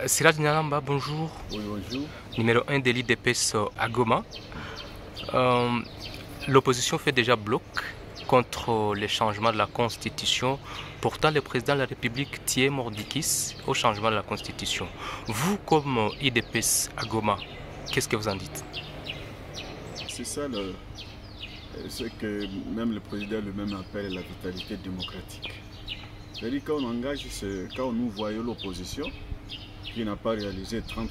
Siraj Nyalamba, bonjour. Oui, bonjour. Numéro 1 de l'IDPS à Goma. L'opposition fait déjà bloc contre les changements de la Constitution. Pourtant, le président de la République tient mordicus au changement de la Constitution. Vous, comme IDPS à Goma, qu'est-ce que vous en dites? C'est ça ce que même le président lui-même appelle la vitalité démocratique. C'est-à-dire quand nous voyons l'opposition qui n'a pas réalisé 30%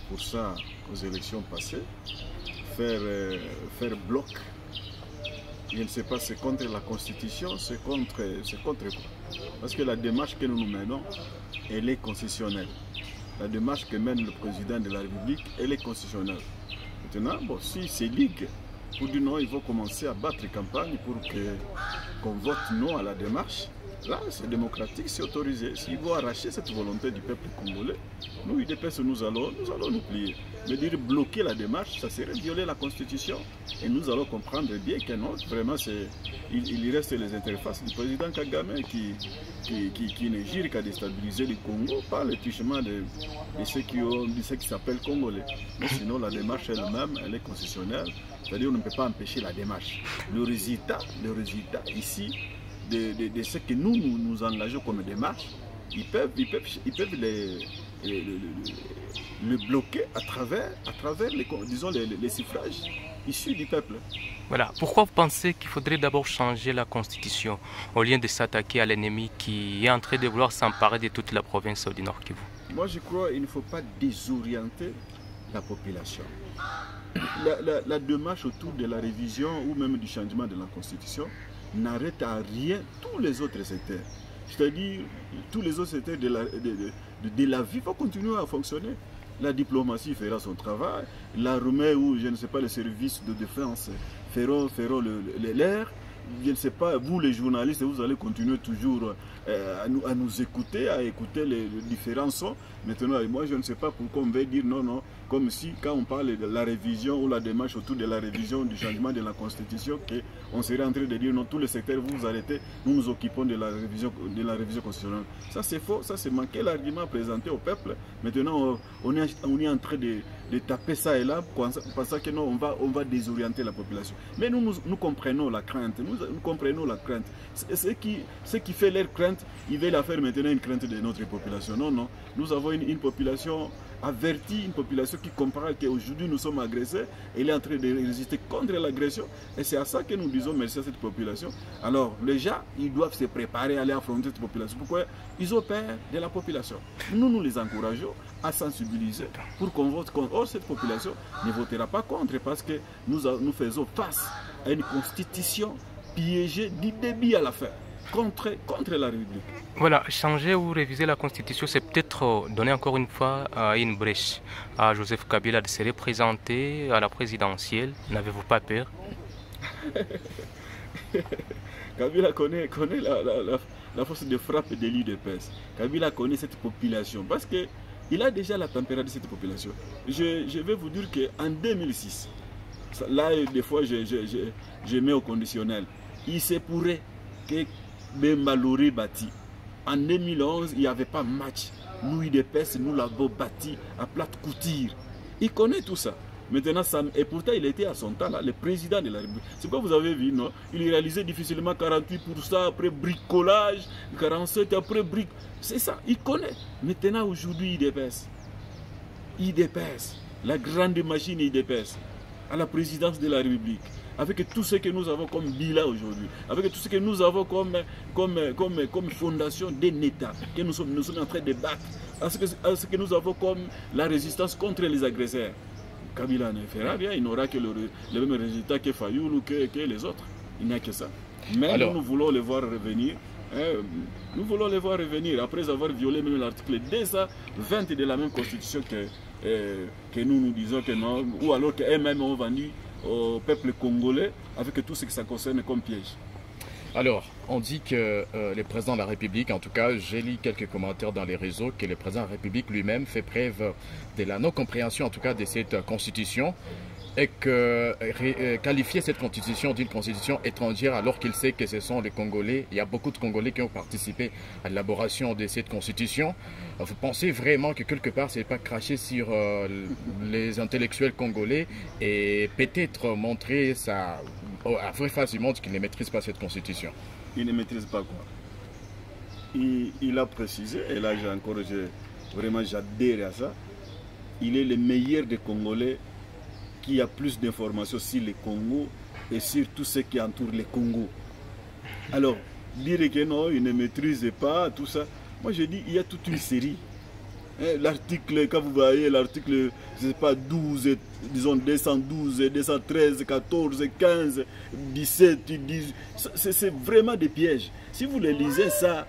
aux élections passées, faire bloc, je ne sais pas, c'est contre la Constitution, c'est contre quoi? Parce que la démarche que nous menons, elle est constitutionnelle. La démarche que mène le président de la République, elle est constitutionnelle. Maintenant, si c'est ligue, pour dire non, il faut commencer à battre campagne pour qu'on vote non à la démarche. Là, c'est démocratique, c'est autorisé. S'ils vont arracher cette volonté du peuple congolais, nous, IDPS, nous allons nous plier. Mais dire bloquer la démarche, ça serait violer la Constitution. Et nous allons comprendre bien que non, vraiment, il reste les interfaces du président Kagame qui ne gire qu'à déstabiliser le Congo par le touchement de ceux qui s'appellent Congolais. Mais sinon, la démarche elle-même, elle est constitutionnelle. C'est-à-dire qu'on ne peut pas empêcher la démarche. Le résultat ici, de ce que nous engageons comme démarche, ils peuvent le bloquer à travers les suffrages issus du peuple. Voilà. Pourquoi vous pensez qu'il faudrait d'abord changer la Constitution au lieu de s'attaquer à l'ennemi qui est en train de vouloir s'emparer de toute la province du Nord Kivu? Moi, je crois qu'il ne faut pas désorienter la population. La démarche autour de la révision ou même du changement de la Constitution n'arrête à rien tous les autres secteurs. C'est-à-dire, tous les autres secteurs de la vie vont continuer à fonctionner. La diplomatie fera son travail, l'armée ou je ne sais pas les services de défense feront l'air. Je ne sais pas, vous les journalistes, vous allez continuer toujours à nous écouter, à écouter les différents sons. Maintenant, moi je ne sais pas pourquoi on veut dire non, comme si quand on parle de la révision ou la démarche autour de la révision du changement de la Constitution, on serait en train de dire non, tous les secteurs vous arrêtez, nous nous occupons de la révision constitutionnelle. Ça c'est faux, ça c'est manquer l'argument présenté au peuple. Maintenant on est en train de taper ça et là, pensant que non, on va désorienter la population. Mais nous comprenons la crainte, nous comprenons la crainte. Ce qui fait leur crainte, ils veulent la faire maintenant une crainte de notre population. Non, nous avons une population avertie, une population qui comprend qu'aujourd'hui nous sommes agressés, elle est en train de résister contre l'agression et c'est à ça que nous disons merci à cette population. Alors les gens, ils doivent se préparer à aller affronter cette population. Pourquoi? Ils ont peur de la population. Nous les encourageons à sensibiliser pour qu'on vote contre. Or cette population ne votera pas contre parce que nous faisons face à une constitution piégée du début à la fin. Contre la République. Voilà, changer ou réviser la Constitution, c'est peut-être donner encore une fois une brèche à Joseph Kabila de se représenter à la présidentielle. N'avez-vous pas peur? Kabila connaît la force de frappe de l'IDPS. Kabila connaît cette population parce qu'il a déjà la température de cette population. Je vais vous dire qu'en 2006, là des fois je mets au conditionnel, il se pourrait que Bembalori bâti. En 2011, il n'y avait pas match. Nous, IDPS, nous l'avons bâti à plate couture. Il connaît tout ça. Maintenant, et pourtant, il était à son temps là, le président de la République. C'est quoi vous avez vu, non? Il réalisait difficilement 48% après bricolage, 47% après bric. C'est ça, il connaît. Maintenant, aujourd'hui, IDPS, la grande machine IDPS, à la présidence de la République, avec tout ce que nous avons comme bilan aujourd'hui, avec tout ce que nous avons comme fondation d'un État, que nous sommes en train de battre, à ce que nous avons comme la résistance contre les agresseurs. Kabila ne fera rien, il n'aura que le même résultat que Fayoul ou que les autres. Il n'y a que ça. Mais nous voulons les voir revenir. Nous voulons les voir revenir après avoir violé même l'article 220 de la même constitution que nous disons que non, ou alors qu'eux-mêmes ont vendu au peuple congolais avec tout ce que ça concerne comme piège. Alors, on dit que le président de la République, en tout cas, j'ai lu quelques commentaires dans les réseaux, que le président de la République lui-même fait preuve de la non-compréhension, en tout cas, de cette constitution. et qualifier cette constitution d'une constitution étrangère alors qu'il sait que ce sont les Congolais. Il y a beaucoup de Congolais qui ont participé à l'élaboration de cette constitution. Vous pensez vraiment que quelque part, ce n'est pas cracher sur les intellectuels congolais et peut-être montrer à vraie face du monde qu'ils ne maîtrisent pas cette constitution? Ils ne maîtrisent pas quoi? Il a précisé, et là vraiment j'adhère à ça, il est le meilleur des Congolais qui a plus d'informations sur le Congo et sur tout ce qui entoure le Congo. Alors, dire que non, il ne maîtrise pas tout ça, moi je dis il y a toute une série. L'article, quand vous voyez l'article, je ne sais pas, 12, disons 212, 213, 14, 15, 17, 10, c'est vraiment des pièges. Si vous les lisez, ça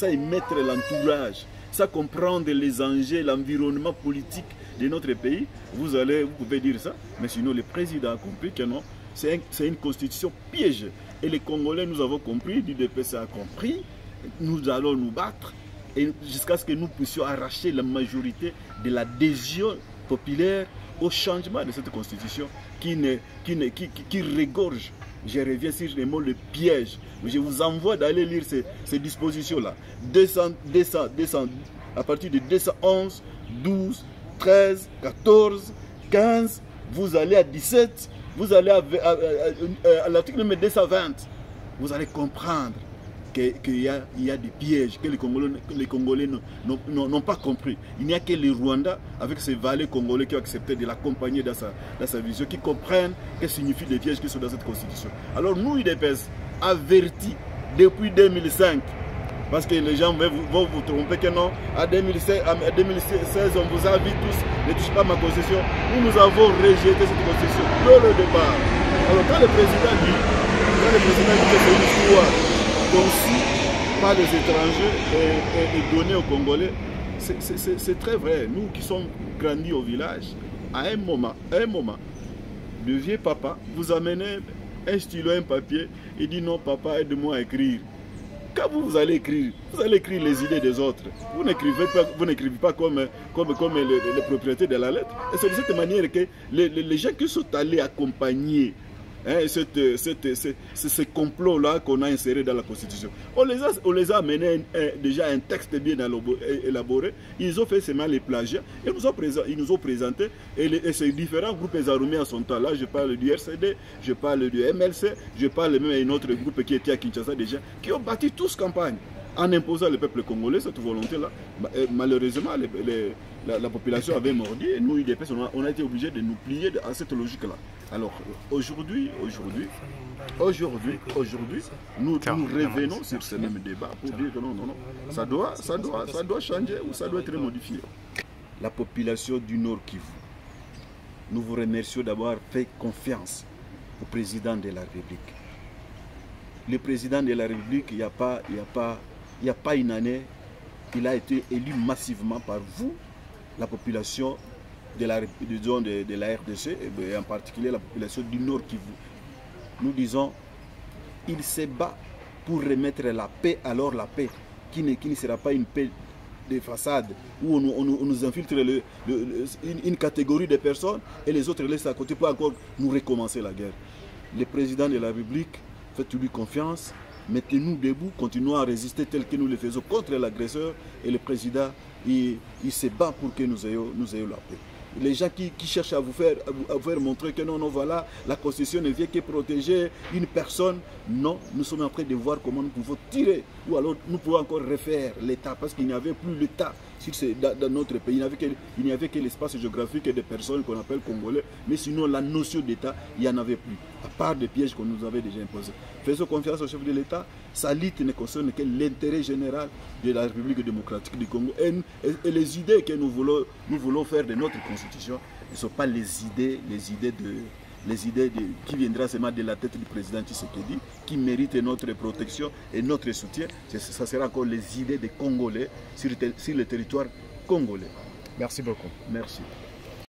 y mettre l'entourage, ça comprendre les enjeux, l'environnement politique de notre pays, vous pouvez dire ça, mais sinon le président a compris que non, c'est une constitution piège. Et les Congolais, nous avons compris, l'UDPS a compris, nous allons nous battre jusqu'à ce que nous puissions arracher la majorité de l'adhésion populaire au changement de cette constitution qui regorge. Je reviens sur le mot le piège. Je vous envoie d'aller lire ces dispositions-là. À partir de 211, 12, 13, 14, 15, vous allez à 17, vous allez à l'article 220. Vous allez comprendre qu'il y a des pièges que les Congolais n'ont pas compris. Il n'y a que les Rwandais, avec ces valets congolais qui ont accepté de l'accompagner dans sa vision, qui comprennent ce que signifient les pièges qui sont dans cette constitution. Alors nous, UDPS, avertis depuis 2005, parce que les gens vont vous tromper que non, à 2016, on vous a dit tous, ne touchez pas ma constitution. Nous avons rejeté cette constitution dès le départ. Alors quand le président dit que c'est une histoire conçu par les étrangers et donné aux Congolais, c'est très vrai. Nous qui sommes grandis au village, à un moment, le vieux papa vous amenez un stylo, un papier, et dit non papa, aide-moi à écrire. Quand vous allez écrire les idées des autres. Vous n'écrivez pas comme les propriétaires de la lettre. Et c'est de cette manière que les gens qui sont allés accompagner ce complot-là qu'on a inséré dans la Constitution. On les a amenés déjà un texte bien élaboré. Ils ont fait seulement les plagiats et ils nous ont présenté. Et ces différents groupes armés à son temps. Là, je parle du RCD, je parle du MLC, je parle même d'un autre groupe qui était à Kinshasa déjà, qui ont bâti tous campagne en imposant le peuple congolais cette volonté-là. Malheureusement, la population avait mordi et nous, UDPS, on a été obligés de nous plier à cette logique-là. Alors aujourd'hui, nous revenons sur ce même débat pour dire que non, ça doit changer ou ça doit être modifié. La population du Nord Kivu, nous vous remercions d'avoir fait confiance au président de la République. Le président de la République, il n'y a pas une année, il a été élu massivement par vous, la population de la RDC, et en particulier la population du Nord Kivu. Nous disons, il se bat pour remettre la paix, alors la paix, qui ne sera pas une paix de façade, où on nous infiltre une catégorie de personnes et les autres laissent à côté pour encore nous recommencer la guerre. Le président de la République, faites-lui confiance, mettez-nous debout, continuons à résister tel que nous le faisons contre l'agresseur, et le président, il se bat pour que nous ayons la paix. Les gens qui cherchent à vous faire montrer que non, voilà, la Constitution ne vient que protéger une personne. Non, nous sommes en train de voir comment nous pouvons tirer, ou alors nous pouvons encore refaire l'État, parce qu'il n'y avait plus l'État dans notre pays. Il n'y avait que l'espace géographique et des personnes qu'on appelle Congolais, mais sinon la notion d'État, il n'y en avait plus, à part des pièges qu'on nous avait déjà imposés. Faisons confiance au chef de l'État, sa lutte ne concerne que l'intérêt général de la République démocratique du Congo. Et les idées que nous voulons faire de notre constitution ne sont pas les idées qui viendront seulement de la tête du président Tshisekedi, qui méritent notre protection et notre soutien. Ça sera encore les idées des Congolais sur le territoire congolais. Merci beaucoup. Merci.